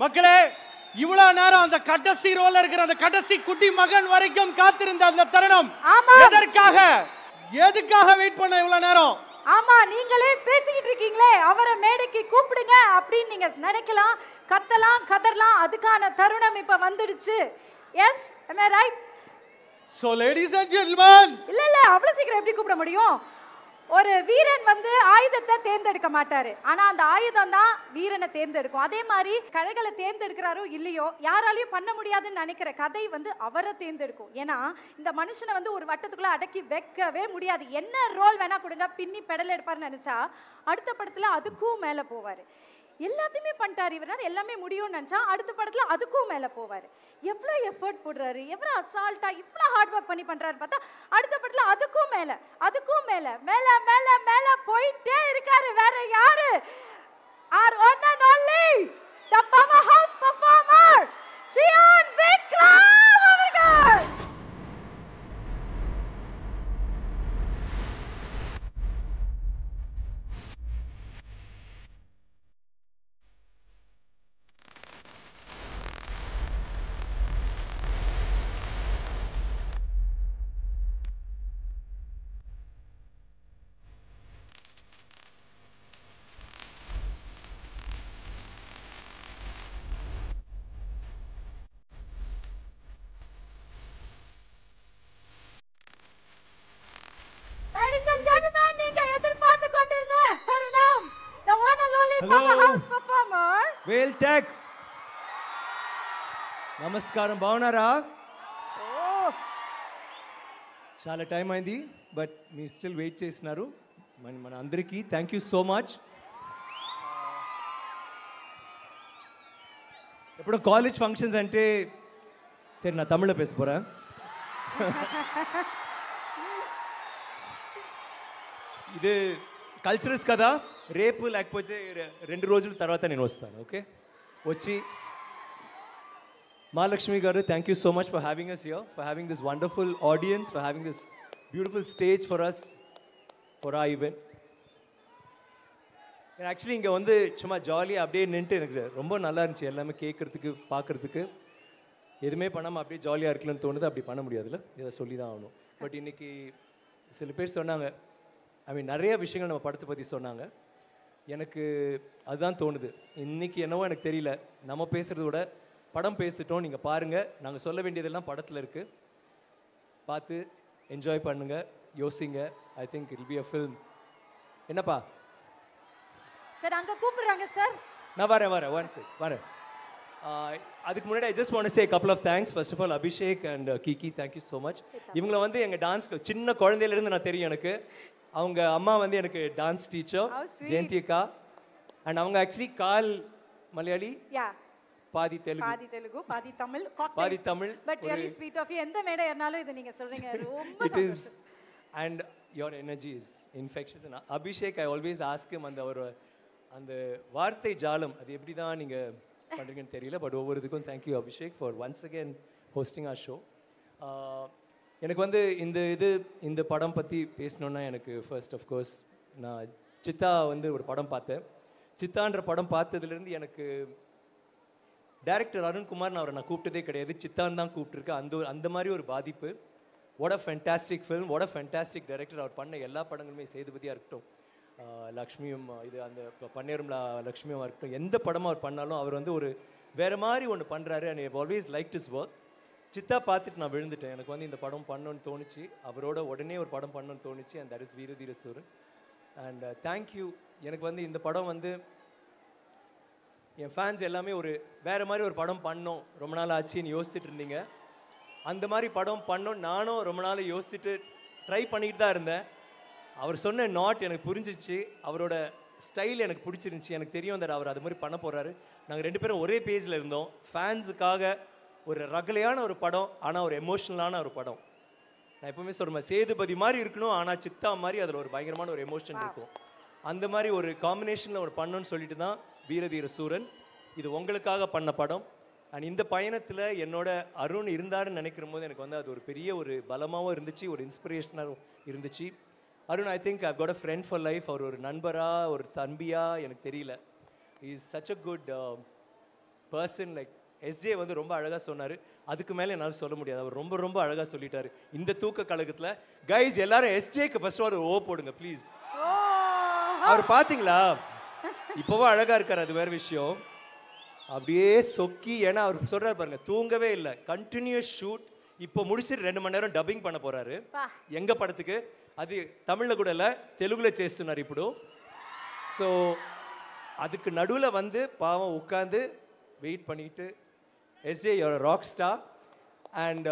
மக்களே, இவ்வளவு நேரம் அந்த கடைசி ரோல இருக்கிற அந்த கடைசி குட்டி மகன் வரைக்கும் காத்திருந்த அந்த தருணம் எதுக்காக வெயிட் பண்ண இவ்வளவு நேரம்? ஆமா, நீங்களே பேசிக்கிட்டு இருக்கீங்களே, அவரை மேடைக்கு கூப்பிடுங்க அப்படின்னு நீங்க நினைக்கலாம், கத்தலாம், கதறலாம். அதுக்கான தருணம் இப்ப வந்துடுச்சு. Yes, am I right? So ladies and gentlemen, இல்ல அவ்வளவு சீக்கிரம் எப்படி கூப்பிட முடியும்? ஒரு வீரன் வந்து ஆயுதத்தை தேர்ந்தெடுக்க மாட்டாரு, ஆனா அந்த ஆயுதம் தான் வீரனை தேர்ந்தெடுக்கும். அதே மாதிரி கலைகளை தேர்ந்தெடுக்கிறாரோ இல்லையோ, யாராலையும் பண்ண முடியாதுன்னு நினைக்கிற கதை வந்து அவரை தேர்ந்தெடுக்கும். ஏன்னா இந்த மனுஷனை வந்து ஒரு வட்டத்துக்குள்ள அடக்கி வைக்கவே முடியாது. என்ன ரோல் வேணா கொடுங்க, பின்னி பெடல் எடுப்பாருன்னு நினைச்சா அடுத்த படத்துல அதுக்கும் மேல போவாரு. எல்லாத்தையுமே பண்ணிட்டாரு இவரால், எல்லாமே முடியும்னு நினைச்சா அடுத்த படத்துல அதுக்கும் மேல போவாரு. எவ்வளோ எஃபர்ட் போடுறாரு, எவ்வளோ அசால்ட்டா இவ்வளோ ஹார்ட் ஒர்க் பண்ணி பண்றாரு பார்த்தா அடுத்த படத்துல அதுக்கும் மேல மேல மேல மேல போயிட்டே இருக்காரு. வேற யாரு? our one and only the powerhouse performer Ziyan Vikram அவர்கள். Whale Tech. నమస్కారం, బాగున్నారా? చాలా టైం అయింది, బట్ మీరు స్టిల్ వెయిట్ చేస్తున్నారు. మన అందరికీ థ్యాంక్ యూ సో మచ్. ఎప్పుడో కాలేజ్ ఫంక్షన్స్ అంటే సరే நான் தமிழில் பேச போகிறேன். ఇది కల్చరల్స్ కదా, రేపు లేకపోతే 2 రోజుల తర్వాత నేను వస్తాను. ఓకే, వచ్చి Mahalakshmi garu, thank you so much for having us here, for having this wonderful audience, for having this beautiful stage for us, for our event. And actually இங்கே வந்து சும்மா ஜாலியாக அப்படியே நின்றுட்டு எனக்கு ரொம்ப நல்லா இருந்துச்சு. எல்லாமே கேட்குறதுக்கு பார்க்குறதுக்கு எதுவுமே பண்ணாமல் அப்படியே ஜாலியாக இருக்கலாம்னு தோணுது. அப்படி பண்ண முடியாதுல்ல, இதை சொல்லி தான் ஆகணும். பட் இன்றைக்கி சில பேர் சொன்னாங்க, நிறைய விஷயங்கள் நம்ம படத்தை பற்றி சொன்னாங்க. எனக்கு அதுதான் தோணுது. இன்றைக்கி என்னவோ எனக்கு தெரியல, நம்ம பேசுகிறத விட படம் பேசிட்டோம். நீங்கள் பாருங்கள், நாங்கள் சொல்ல வேண்டியதெல்லாம் படத்தில் இருக்குது. பார்த்து என்ஜாய் பண்ணுங்கள், யோசிங்க. I think it be a film. என்னப்பா சார் அங்கே கூப்பிடுறாங்க சார். நான் வரேன் ஒன்ஸ் வரேன். அதுக்கு முன்னாடி I just want to say couple of thanks. First of all, Abhishek and Kiki, thank you so much. இவங்களை வந்து எங்கள் டான்ஸ்க்கு சின்ன குழந்தையிலேருந்து நான் தெரியும். எனக்கு அவங்க அம்மா வந்து எனக்கு டான்ஸ் டீச்சர் ஜெயந்தி அக்கா. அண்ட் அவங்க ஆக்சுவலி கால் மலையாளி, பாதி தெலுங்கு பாதி Tamil. But really sweet of you. எந்த மேடை ஏறனாலும் இது நீங்க சொல்றீங்க, ரொம்ப it is, and your energy is infectious. And Abhishek, I always ask him அந்த வார்த்தை ஜாலம் அது எப்படி தான் நீங்க பண்றீங்கன்னு தெரியல. பட் ஒவ்வொருத்துக்கும் thank you Abhishek for once again hosting our show. எனக்கு வந்து இந்த படம் பற்றி பேசணுன்னா எனக்கு ஃபர்ஸ்ட் ஆஃப்கோர்ஸ் நான் சித்தா வந்து ஒரு படம் பார்த்தேன். சித்தான்ற படம் பார்த்ததுலேருந்து எனக்கு டைரக்டர் அருண்குமார் நான் கூப்பிட்டதே கிடையாது, சித்தான் தான் கூப்பிட்டுருக்கேன். அந்த மாதிரி ஒரு பாதிப்பு. What a fantastic film, what a fantastic director. அவர் பண்ண எல்லா படங்களுமே, சேதுபதியாக இருக்கட்டும், லக்ஷ்மியும் இது அந்த பன்னேரும் லக்ஷ்மியும் இருக்கட்டும், எந்த படமும் அவர் பண்ணாலும் அவர் வந்து ஒரு வேறு மாதிரி ஒன்று பண்ணுறாரு. And I've always like his work. Siddha பார்த்துட்டு நான் விழுந்துட்டேன். எனக்கு வந்து இந்த படம் பண்ணணும்னு தோணுச்சு, அவரோட உடனே ஒரு படம் பண்ணணும்னு தோணுச்சு. அண்ட் தட் இஸ் வீரதீர சூரன். And thank you. எனக்கு வந்து இந்த படம் வந்து என் ஃபேன்ஸ் எல்லாமே ஒரு வேறு மாதிரி ஒரு படம் பண்ணோம், ரொம்ப நாள் ஆச்சுன்னு யோசிச்சுட்டு இருந்தீங்க. அந்த மாதிரி படம் பண்ணோம் நானும் ரொம்ப நாள் யோசிச்சுட்டு ட்ரை பண்ணிக்கிட்டு தான் இருந்தேன். அவர் சொன்ன நாட் எனக்கு புரிஞ்சிச்சு, அவரோட ஸ்டைல் எனக்கு பிடிச்சிருந்துச்சி. எனக்கு தெரியும் தட் அவர் அது மாதிரி பண்ண போகிறாரு. நாங்கள் 2 பேரும் ஒரே பேஜில் இருந்தோம். ஃபேன்ஸுக்காக ஒரு ரகலையான ஒரு படம், ஆனால் ஒரு எமோஷ்னலான ஒரு படம். நான் எப்பவுமே சொல்கிறேன், சேதுபதி மாதிரி இருக்கணும், ஆனால் சித்தா மாதிரி அதில் ஒரு பயங்கரமான ஒரு எமோஷன் இருக்கும். அந்த மாதிரி ஒரு காம்பினேஷனில் ஒரு பண்ணணும்னு சொல்லிட்டு தான் வீரதீர சூரன். இது உங்களுக்காக பண்ண படம். அண்ட் இந்த பயணத்தில் என்னோட அருண் இருந்தாருன்னு நினைக்கிற போது எனக்கு வந்து அது ஒரு பெரிய ஒரு பலமாகவும் இருந்துச்சு, ஒரு இன்ஸ்பிரேஷனாகவும் இருந்துச்சு. Arun, I think I've got a friend for life. அவர் ஒரு நண்பரா ஒரு தம்பியா எனக்கு தெரியல. Is such a good person like SJ வந்து ரொம்ப அழகாக சொன்னார். அதுக்கு மேலே என்னால் சொல்ல முடியாது. அவர் ரொம்ப ரொம்ப அழகாக சொல்லிட்டாரு இந்த தூக்க கழகத்தில். கைஸ் எல்லாரும் எஸ்ஜேக்கு ஃபர்ஸ்ட் ஒரு ஓ போடுங்க ப்ளீஸ். அவர் பார்த்தீங்களா இப்போவும் அழகாக இருக்கார், அது வேறு விஷயம். அப்படியே சொக்கி, ஏன்னா அவர் சொல்கிறார் பாருங்க, தூங்கவே இல்லை, கண்டினியூஸ் ஷூட். இப்போ முடிச்சுட்டு 2 மணி நேரம் டப்பிங் பண்ண போகிறாரு எங்கள் படத்துக்கு. அது தமிழில் கூட இல்லை, தெலுங்குல చేస్తున్నారు ఇప్పుడు. ஸோ அதுக்கு நடுவில் வந்து பாவம் உட்காந்து வெயிட் பண்ணிட்டு, SJ your rock star. And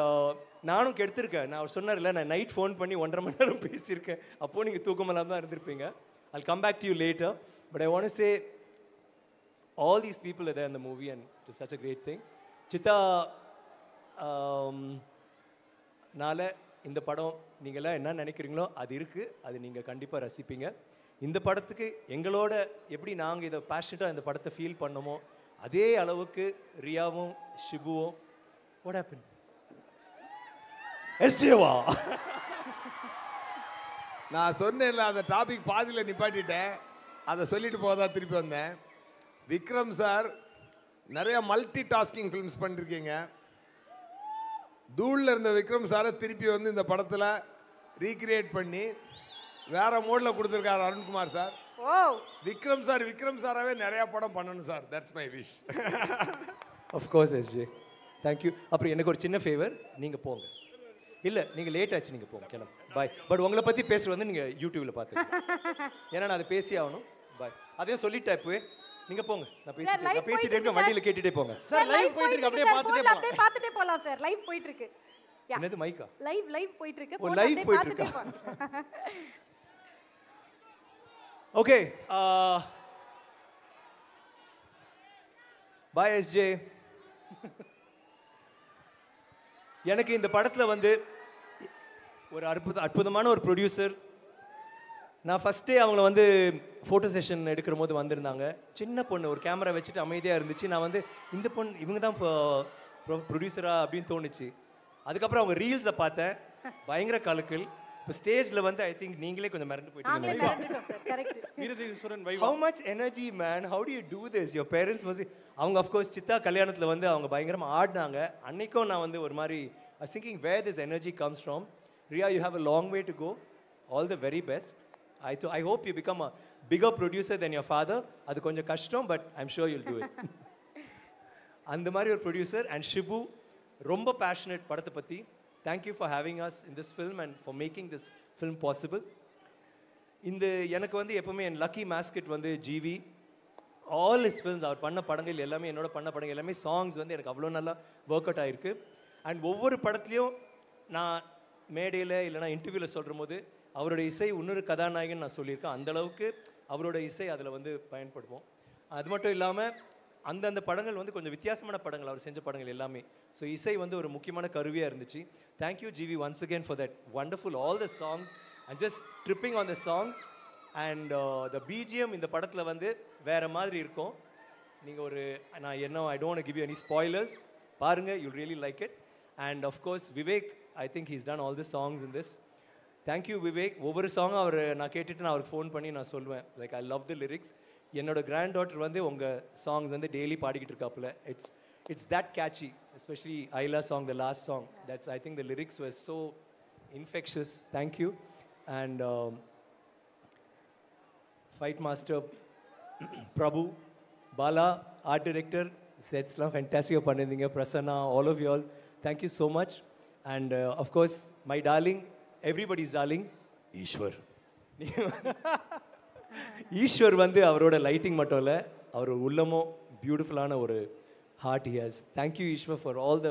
நானும் கெடுத்திருக்கேன். நான் அவர் சொன்னார்ல, நான் நைட் ஃபோன் பண்ணி 1.5 மணி நேரம் பேசியிருக்கேன். அப்போது நீங்கள் தூக்கமெல்லாம் தான் இருந்திருப்பீங்க. I'll come back to you later, but I want to say all these people are there in the movie and it's such a great thing. Chita நால இந்த படம் நீங்களாம் என்ன நினைக்கிறீங்களோ அது இருக்குது, அது நீங்கள் கண்டிப்பாக ரசிப்பீங்க. இந்த படத்துக்கு எங்களோட எப்படி நாங்கள் இதை பேஷனட்டாக இந்த படத்தை ஃபீல் பண்ணோமோ அதே அளவுக்கு ரியாவும் ஷிபுவும் வாட் ஹேப்பன் எஸ்ஜேவா நான் சொன்னேன்ல அந்த டாபிக் பாதியில் நிப்பாட்டிட்டேன், அதை சொல்லிட்டு போதா திருப்பி வந்தேன். விக்ரம் சார் நிறைய மல்டி டாஸ்கிங் ஃபிலிம்ஸ் பண்ணிருக்கீங்க. தூளில் இருந்த விக்ரம் சாரை திருப்பி வந்து இந்த படத்தில் ரீக்ரியேட் பண்ணி வேற மோடில் கொடுத்துருக்காரு அருண்குமார் சார். விக்ரம் சாராவே நிறைய படம் பண்ணணும் sir. That's my wish. Of course SJ, thank you. அப்புறம் எனக்கு ஒரு சின்ன ஃபேவர், நீங்கள் போங்க. இல்லை நீங்கள் லேட் ஆச்சு, நீங்கள் போங்க, கிளம்பு, பாய். பட் உங்களை பற்றி பேசுகிறது வந்து நீங்கள் யூடியூப்பில் பார்த்துக்கோங்க, ஏன்னா நான் அதை பேசி ஆகணும். பாய். அதையும் சொல்லிட்டேன் இப்போவே, நீங்கள் போங்க. நான் பேசிட்டு இருக்கேன், வண்டியில் கேட்டுகிட்டே போங்க. சார் லைவ் போயிட்டு இருக்கு, அப்படியே பார்த்துட்டே போலாம் சார். லைவ் போயிட்டு இருக்கு. என்னது மைக்கா? லைவ் போயிட்டு இருக்கு. ஓ லைவ் போயிட்டு இருக்கா? ஓகே, பாய் எஸ்ஜே. எனக்கு இந்த படத்தில் வந்து ஒரு அற்புதமான ஒரு ப்ரொடியூசர். நான் ஃபஸ்ட்டே அவங்கள வந்து ஃபோட்டோ செஷன் எடுக்கிற போது வந்திருந்தாங்க. சின்ன பொண்ணு, ஒரு கேமரா வச்சுட்டு அமைதியாக இருந்துச்சு. நான் வந்து இந்த பொண்ணு இவங்க தான் ப்ரொடியூசரா அப்படின்னு தோணுச்சு. அதுக்கப்புறம் அவங்க ரீல்ஸை பார்த்தேன், பயங்கர கலக்கல். இப்போ ஸ்டேஜில் வந்து ஐ திங்க் நீங்களே கொஞ்சம் மறந்து போயிட்டீங்க. How much energy man, how to you do this? Your parents must be. அவங்க அஃப்கோர்ஸ் சித்தா கல்யாணத்தில் வந்து அவங்க பயங்கரமாக ஆடினாங்க. அன்னைக்கும் நான் வந்து ஒரு மாதிரி I thinking where this energy comes from. Riya, you have a long way to go. All the very best. I hope you become a bigger producer than your father. அது கொஞ்சம் கஷ்டம், but I'm sure you'll do it. அந்த மாதிரி ஒரு producer. And Shibu ரொம்ப passionate படத்தை பற்றி. Thank you for having as in this film and for making this film possible. இந்த எனக்கு வந்து எப்போவுமே என் லக்கி மேஸ்கெட் வந்து ஜிவி. ஆல் இஸ் ஃபில்ம்ஸ், அவர் பண்ண படங்கள் எல்லாமே, என்னோட பண்ண படங்கள் எல்லாமே, சாங்ஸ் வந்து எனக்கு அவ்வளோ நல்லா ஒர்க் அவுட் ஆகிருக்கு. அண்ட் ஒவ்வொரு படத்துலையும் நான் மேடையில் இல்லைனா இன்டர்வியூவில் சொல்கிற போது அவருடைய இசை இன்னொரு கதாநாயகன் நான் சொல்லியிருக்கேன். அந்தளவுக்கு அவரோட இசை அதில் வந்து பயன்படுவோம். அது மட்டும் இல்லாமல் அந்தந்த படங்கள் வந்து கொஞ்சம் வித்தியாசமான படங்கள், அவர் செஞ்ச படங்கள் எல்லாமே. ஸோ இசை வந்து ஒரு முக்கியமான கருவியாக இருந்துச்சு. Thank you GV once again for that wonderful all the songs and just tripping on the songs. And the BGM இந்த படத்தில் வந்து வேறு மாதிரி இருக்கும். நீங்கள் ஒரு நான் என்ன I don't give you any spoilers, பாருங்கள், you'll really like it. And of course Vivek, I think he's done all the songs in this. Thank you Vivek. ஒவ்வொரு சாங்கும் அவர் நான் கேட்டுட்டு நான் அவருக்கு ஃபோன் பண்ணி நான் சொல்லுவேன், like I love the lyrics. என்னோட கிராண்ட் டாட்டர் வந்து உங்கள் சாங்ஸ் வந்து டெய்லி பாடிக்கிட்டு இருக்காப்புல. It's that catchy, especially Aila song, the last song. That's I think the lyrics were so infectious. Thank you. And fight master Prabhu, Bala, art director, செட்ஸ்லாம் ஃபேண்டாஸ்டிக்காக பண்ணியிருந்தீங்க. Prasanna, all of you all, thank you so much. And of course my darling, everybody's darling, Eswar. Eswar வந்து அவரோட lighting மட்டும் இல்லை, அவர் உள்ளமும் பியூட்டிஃபுல்லான ஒரு heart he has. Thank you Eswar for all the,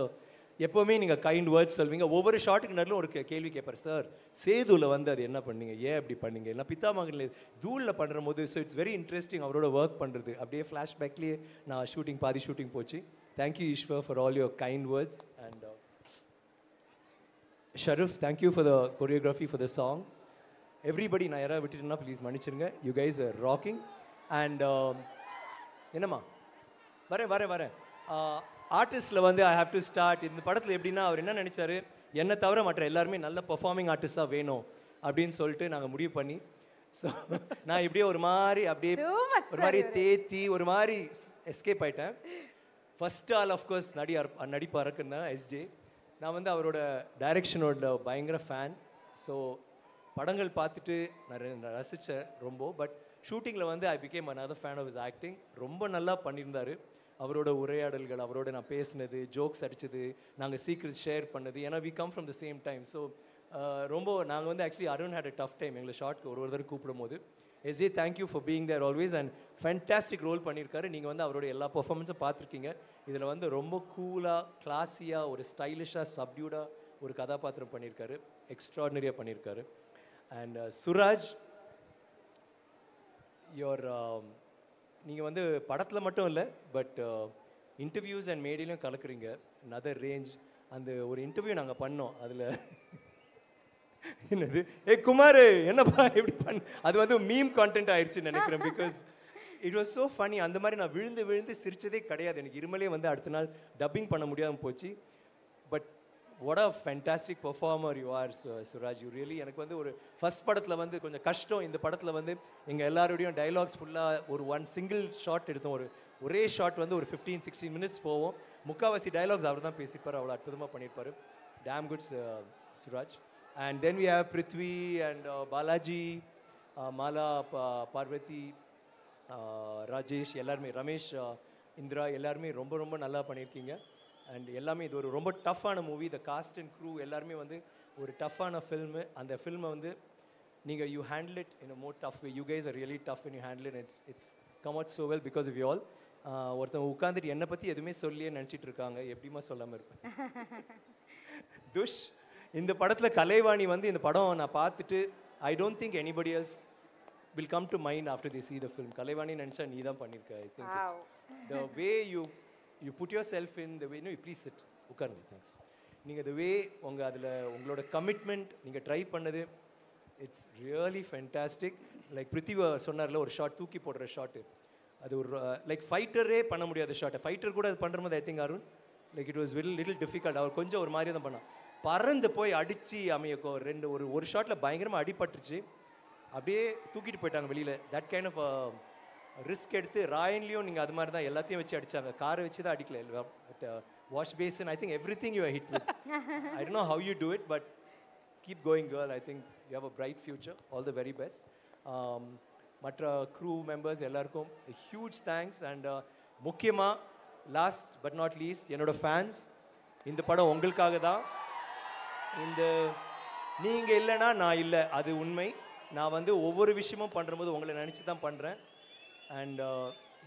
எப்போவுமே நீங்கள் கைண்ட் வேர்ட்ஸ் சொல்வீங்க. ஒவ்வொரு ஷார்ட்டுக்கு நடுவில் ஒரு கேள்வி கேட்பார், சார் சேதுவில் வந்து அது என்ன பண்ணீங்க, ஏன் அப்படி பண்ணீங்க, இல்லை பித்தாமகனில் தூளில் பண்ணுற போது. ஸோ இட்ஸ் வெரி இன்ட்ரெஸ்டிங் அவரோட ஒர்க் பண்ணுறது. அப்படியே ஃப்ளாஷ்பேக்லேயே நான் ஷூட்டிங் பாதி ஷூட்டிங் போச்சு. Thank you Eswar for all your kind words. And Sharif, thank you for the choreography for the song. Everybody, நான் யாராவது விட்டுட்டுனா ப்ளீஸ் மன்னிச்சிருங்க. You guys are rocking. And என்னம்மா வரேன் ஆர்டிஸ்டில் வந்து ஐ ஹாவ் டு ஸ்டார்ட். இந்த படத்தில் எப்படின்னா அவர் என்ன நினச்சாரு, என்னை தவிர மற்ற எல்லாருமே நல்ல பெர்ஃபார்மிங் ஆர்டிஸ்டாக வேணும் அப்படின்னு சொல்லிட்டு நாங்கள் முடிவு பண்ணி, ஸோ நான் இப்படியே ஒரு மாதிரி அப்படியே ஒரு மாதிரி தேத்தி ஒரு மாதிரி எஸ்கேப் ஆகிட்டேன். ஃபர்ஸ்ட் ஆல் ஆஃப்கோர்ஸ் நடிப்பு அரக்குன்னா எஸ்ஜே. நான் வந்து அவரோட டைரக்ஷனோட பயங்கர ஃபேன். ஸோ படங்கள் பார்த்துட்டு நான் ரசித்தேன் ரொம்ப. பட் ஷூட்டிங்கில் வந்து I became another fan of his acting. ரொம்ப நல்லா பண்ணியிருந்தார். அவரோட உரையாடல்கள், அவரோட நான் பேசினது, ஜோக்ஸ் அடித்தது, நாங்கள் சீக்ரெட் ஷேர் பண்ணது, ஏன்னா we come from the same time. So ரொம்ப நாங்கள் வந்து actually Arun had a tough time எங்களை ஷார்ட்க்கு ஒரு தடவை கூப்பிடும் போது. SA thank you for being there always and fantastic role பண்ணியிருக்காரு. நீங்கள் வந்து அவரோட எல்லா பர்ஃபார்மன்ஸும் பார்த்துருக்கீங்க. இதில் வந்து ரொம்ப கூலாக, கிளாஸியாக, ஒரு ஸ்டைலிஷாக, சப்டியூடாக ஒரு கதாபாத்திரம் பண்ணியிருக்காரு. எக்ஸ்ட்ராடினரியாக பண்ணியிருக்காரு. அண்ட் சுராஜ், நீங்கள் வந்து படத்தில் மட்டும் இல்லை, பட் இன்டர்வியூஸ் அண்ட் மேடையிலையும் கலக்குறீங்க. another range. அந்த ஒரு இன்டர்வியூ நாங்கள் பண்ணோம். அதில் என்னது குமார் என்னப்பா எப்படி அது வந்து மீம் கான்டென்ட் ஆயிடுச்சுன்னு நினைக்கிறேன். Because it was so funny. அந்த மாதிரி நான் விழுந்து விழுந்து சிரிச்சதே கிடையாது. எனக்கு இருமலே வந்து அடுத்த நாள் டப்பிங் பண்ண முடியாமல் போச்சு. But what a fantastic performer you are, Suraj. You really, எனக்கு வந்து ஒரு ஃபர்ஸ்ட் படத்தில் வந்து கொஞ்சம் கஷ்டம். இந்த படத்தில் வந்து எங்கள் எல்லாரோடையும் டைலாக்ஸ் ஃபுல்லாக ஒரு ஒன் சிங்கிள் ஷாட் எடுத்தோம். ஒரே ஷாட் வந்து ஒரு 15-16 மினிட்ஸ் போவோம். முக்கால்வாசி டைலாக்ஸ் அவர் தான் பேசியிருப்பார். அவ்வளோ அற்புதமாக பண்ணியிருப்பார். Damn good Suraj. And then we have Prithvi and Balaji, Mala, Parvati, Rajesh, எல்லாருமே, ரமேஷ், இந்திரா, எல்லாருமே ரொம்ப ரொம்ப நல்லா பண்ணியிருக்கீங்க. அண்ட் எல்லாமே இது ஒரு ரொம்ப டஃப்பான movie. The cast and crew எல்லாருமே வந்து ஒரு டஃப்பான ஃபில்மு. அந்த ஃபில்மை வந்து நீங்கள் you handle it in a more tough way. You guys are really tough in you handle it. It's come out so well because of you all. ஒருத்தவங்க உட்காந்துட்டு என்னை பற்றி எதுவுமே சொல்லியே நினச்சிட்டு இருக்காங்க. எப்படிமா சொல்லாமல் இருப்பேன். துஷ், இந்த படத்தில் கலைவாணி வந்து இந்த படம் நான் பார்த்துட்டு I don't think anybody else will come to mind after the see the film. Kalaivani நினச்சா நீ தான் பண்ணியிருக்க. I think it's the way you put yourself in the way. No, you please sit. உட்காருங்க. தேங்க்ஸ். நீங்கள் the way உங்களோட commitment நீங்கள் try பண்ணது, it's really fantastic. Like பிருத்திவா சொன்னார்ல, ஒரு ஷாட் தூக்கி போடுற ஷாட்டு, அது ஒரு லைக் ஃபைட்டரே பண்ண முடியாத ஷாட். ஃபைட்டர் கூட அது பண்ணுற போது I think Arun like it was little difficult. அவர் கொஞ்சம் ஒரு மாதிரி தான் பண்ணான். பறந்து போய் அடித்து ஒரு ஷாட்டில் பயங்கரமாக அடிபட்டுருச்சு. அப்படியே தூக்கிட்டு போயிட்டாங்க வெளியில். தட் கைண்ட் ஆஃப் ரிஸ்க் எடுத்து ராயன்லேயும் நீங்கள் அது மாதிரி தான் எல்லாத்தையும் வச்சு அடித்தாங்க. காரை வச்சு தான் அடிக்கல. But wash basin, I think everything you hit with. I don't know how you do it, but keep going girl. I think you have a bright future. All the very best. மற்ற crew members எல்லாருக்கும் huge thanks. And முக்கியமாக last but not least என்னோடய fans. இந்த படம் உங்களுக்காக தான். நீங்கள் இல்லைன்னா நான் இல்லை, அது உண்மை. நான் வந்து ஒவ்வொரு விஷயமும் பண்ணும்போது உங்களை நினச்சி தான் பண்ணுறேன். அண்ட்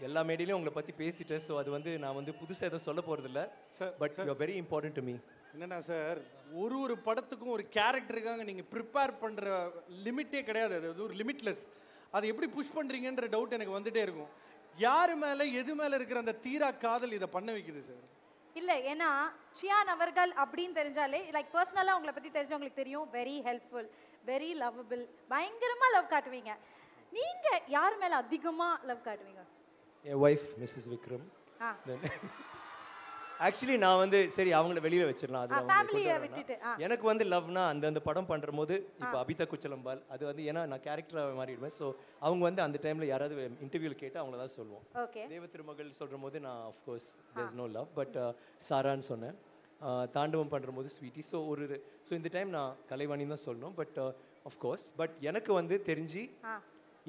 எல்லா மேடையிலையும் உங்களை பற்றி பேசிட்டேன். ஸோ அது வந்து நான் வந்து புதுசாக எதுவும் சொல்ல போகிறதில்ல. But you are very important to me. என்னன்னா சார், ஒரு படத்துக்கும் ஒரு கேரக்டருக்காக நீங்கள் ப்ரிப்பேர் பண்ணுற லிமிட்டே கிடையாது. அது ஒரு லிமிட்லெஸ். அதை எப்படி புஷ் பண்ணுறீங்கன்ற டவுட் எனக்கு வந்துகிட்டே இருக்கும். யார் மேலே எது மேலே இருக்கிற அந்த தீரா காதல் இதை பண்ண வைக்குது சார்? இல்லை, ஏன்னா சியான் அவர்கள் அப்படின்னு தெரிஞ்சாலே, லைக் பர்சனலாக உங்களை பற்றி தெரிஞ்சவங்களுக்கு தெரியும், வெரி ஹெல்ப்ஃபுல், வெரி லவ்வபிள், பயங்கரமாக லவ் காட்டுவீங்க. நீங்கள் யார் மேலே அதிகமாக லவ் காட்டுவீங்க? என் ஒய்ஃப் மிஸ்ஸஸ் விக்ரம். ஆக்சுவலி நான் வந்து சரி அவங்கள வெளியில் வச்சிடலாம். அது எனக்கு வந்து லவ்னா அந்த படம் பண்ணுற போது இப்போ அபிதா குச்சலம்பால் அது வந்து ஏன்னா நான் கேரக்டராக மாறிடுவேன். ஸோ அவங்க வந்து அந்த டைமில் யாராவது இன்டர்வியூவில் கேட்டால் அவங்கள தான் சொல்லுவோம். தேவ திருமகள் சொல்கிற போது நான் of course there is no love, but சாரான்னு சொன்னேன். தாண்டவம் பண்ணுற போது ஸ்வீட்டி. ஸோ இந்த டைம் நான் கலைவாணி தான் சொல்லணும். பட் ஆஃப்கோர்ஸ் பட் எனக்கு வந்து தெரிஞ்சு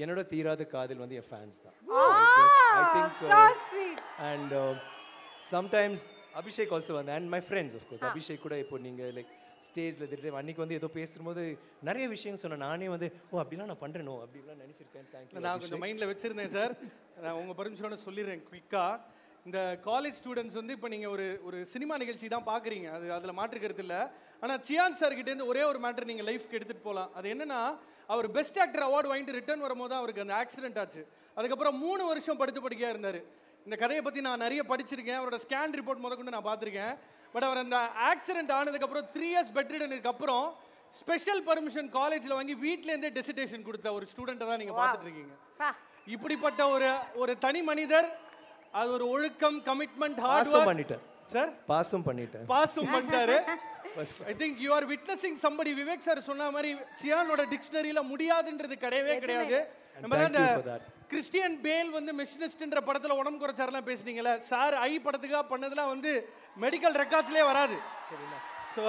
என்னோட தீராத காதல் வந்து என் ஃபேன்ஸ் தான். I think and sometimes Abhishek also வந்து and my friends of course. Abhishek கூட இப்போ நீங்கள் லைக் ஸ்டேஜில் திட்டு அன்றைக்கி வந்து ஏதோ பேசும்போது நிறைய விஷயம் சொன்னேன். நானே வந்து அப்படிலாம் நான் பண்ணுறேனோ அப்படிலாம் நினச்சிருக்கேன். தேங்க்யூ. நான் கொஞ்சம் மைண்டில் வச்சுருந்தேன் சார். நான் உங்கள் பர்மிஷனோட சொல்லிடுறேன் குயிக்காக. இந்த காலேஜ் ஸ்டூடெண்ட்ஸ் வந்து இப்போ நீங்கள் ஒரு சினிமா நிகழ்ச்சி தான் பார்க்குறீங்க, அதில் மாற்றுக்கிறது இல்லை. ஆனால் சியான் சார்கிட்டேருந்து ஒரே ஒரு மேட்டர் நீங்கள் லைஃப்க்கு எடுத்துகிட்டு போகலாம். அது என்னென்னா, அவர் பெஸ்ட் ஆக்டர் அவார்டு வாங்கிட்டு ரிட்டர்ன் வரும்போது அவருக்கு அந்த ஆக்சிடென்ட் ஆச்சு. அதுக்கப்புறம் 3 வருஷம் படுத்து படுக்கையாக இருந்தார். இந்த கதையை பற்றி நான் நிறைய படிச்சிருக்கேன். அவரோட ஸ்கேன் ரிப்போர்ட் முதற்கொண்டு நான் பார்த்துருக்கேன். பட் அவர் அந்த ஆக்சிடென்ட் ஆனதுக்கப்புறம் 3 இயர்ஸ் பெட் ரிடனுக்கு அப்புறம் ஸ்பெஷல் பர்மிஷன் காலேஜில் வாங்கி வீட்டிலேருந்தே டெசிடேஷன் கொடுத்த ஒரு ஸ்டூடெண்ட்டை தான் நீங்கள் பார்த்துட்டு இருக்கீங்க. இப்படிப்பட்ட ஒரு தனி மனிதர், அது ஒரு ஒழுக்கம், கமிட்மெண்ட், ஹார்ட் ஒர்க் பண்ணிட்டேன் சார். பாஸும் பண்ணிட்டாரு. I think you are witnessing somebody. Vivek sir சொன்ன மாதிரி சியானோட டிக்ஷனரியில முடியாதுன்றது கிடையவே கிடையாது. நம்ம அந்த கிறிஸ்டியன் பேல் வந்து மெஷினிஸ்ட்ன்ற படத்துல உடம்பு குறைச்சாரெல்லாம் பேசுனீங்கல்ல சார் ஐ படத்துக்காக பண்ணதெல்லாம் வந்து மெடிக்கல் ரெக்கார்ட்ஸ்லயே வராது. So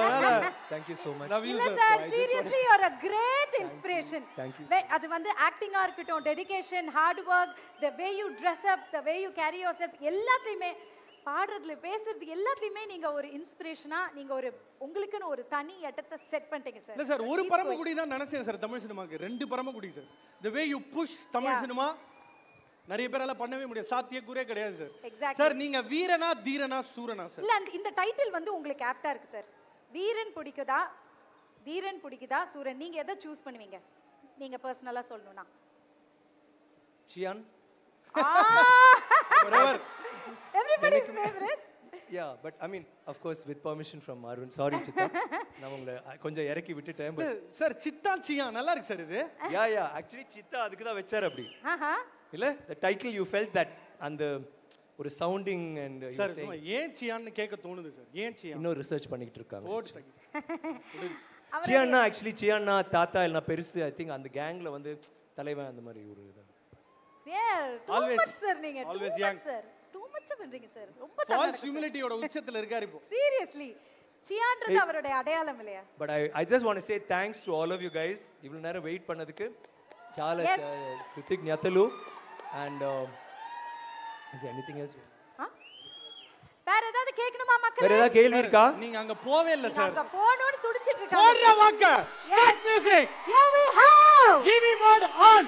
thank you so much. Love you இல்ல sir. Sir seriously you are a great inspiration. Thank you. அது வந்து ஆக்டிங்கா இருக்கட்டும், dedication, hard work, the way you dress up, the way you carry yourself, எல்லாத்தையுமே பாடுறதுல பேசுறது எல்லாத்தையுமே நீங்க ஒரு இன்ஸ்பிரேஷனா நீங்க ஒரு உங்களுக்குன்னு ஒரு தனி இடத்தை செட் பண்ணிட்டீங்க சார். இல்ல சார் ஒரு பரமக்குடி தான் நினைச்சேன் சார் தமிழ் சினிமாக்கு. 2 Paramakudi sir. The way you push Tamil cinema நிறைய பேரால பண்ணவே முடியாது, சாத்தியக்கூறே கிடையாது சார். சார் நீங்க வீரனா தீரனா சூரனா சார்? இல்ல இந்த டைட்டில் வந்து உங்களுக்கு ஆப்டா இருக்கு சார். வீரன் பிடிக்குதா, தீரன் பிடிக்குதா, சூரன், நீங்க எதை சூஸ் பண்ணுவீங்க நீங்க பர்சனலா சொல்லணும்னா? Cyan. forever Everybody's favorite. Yeah, but I mean, of course, with permission from Arun. Sorry, Chitta. நான் உங்களை கொஞ்சம் இறக்கி விட்டுட்டேன். சார் சித்தா சியா நல்லா இருக்கு சார் இது. Yeah. Actually, Chitta அதுக்கு தான் வெச்சார் அப்படி. இல்ல, the title you felt that அந்த ஒரு சவுண்டிங் அண்ட் சார் ஏன் சியான்னு கேட்க தோணுது சார். ஏன் சியா? இன்னும் ரிசர்ச் பண்ணிட்டு இருக்காங்க. சியான்னா ஆக்சுவலி சியான்னா தாத்தா இல்ல பெருசு, ஐ திங்க் அந்த கேங்ல வந்து தலைவன் அந்த மாதிரி ஒரு இது. Always sir நீங்க always young sir. Too much பண்றீங்க சார். ரொம்ப false humility ஓட உச்சத்துல இருக்காரு இப்போ. Seriously. சியான்றது அவருடைய அடையாளம் இல்லையா? But I just want to say thanks to all of you guys. இவ்வளவு நேரம் வெயிட் பண்ணதுக்கு. சால Hrithik ஞாத்தலு and is there anything else? வேற ஏதாவது கேட்கணுமா மக்களே? வேற ஏதாவது கேள்வி இருக்கா? நீங்க அங்க போவே இல்ல சார். அங்க போணும்னு துடிச்சிட்டு இருக்காங்க. போடுற வாக்க. Yes music. Here we have GB mode on.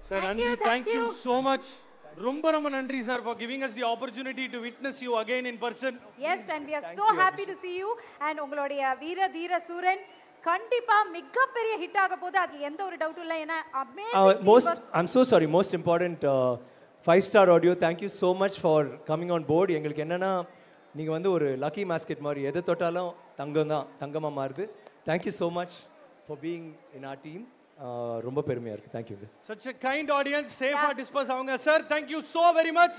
Sir, Nandri, thank you so much. ரொம்ப ரொம்ப நன்றி sir for giving us the opportunity to witness you again in person. Yes, and we are so happy to see you. And உங்களுடைய வீர தீர சூரன் கண்டிப்பா மிகப்பெரிய hit ஆக போகுது, அது எந்த ஒரு டவுட்டும் இல்லை. ஏன்னா amazing. I'm so sorry, most important 5-star audio, thank you so much for coming on board. எங்களுக்கு என்னன்னா நீங்க வந்து ஒரு லக்கி மாஸ்கெட் மாதிரி எதை தொட்டாலும் தங்கம் தான் தங்கமா மாறுது. Thank you so much for being in our team. ரொம்ப பெருமையா இருக்கு. Thank you. Such a kind audience, safe and disperse ஆவுங்க. Sir, thank you so very much.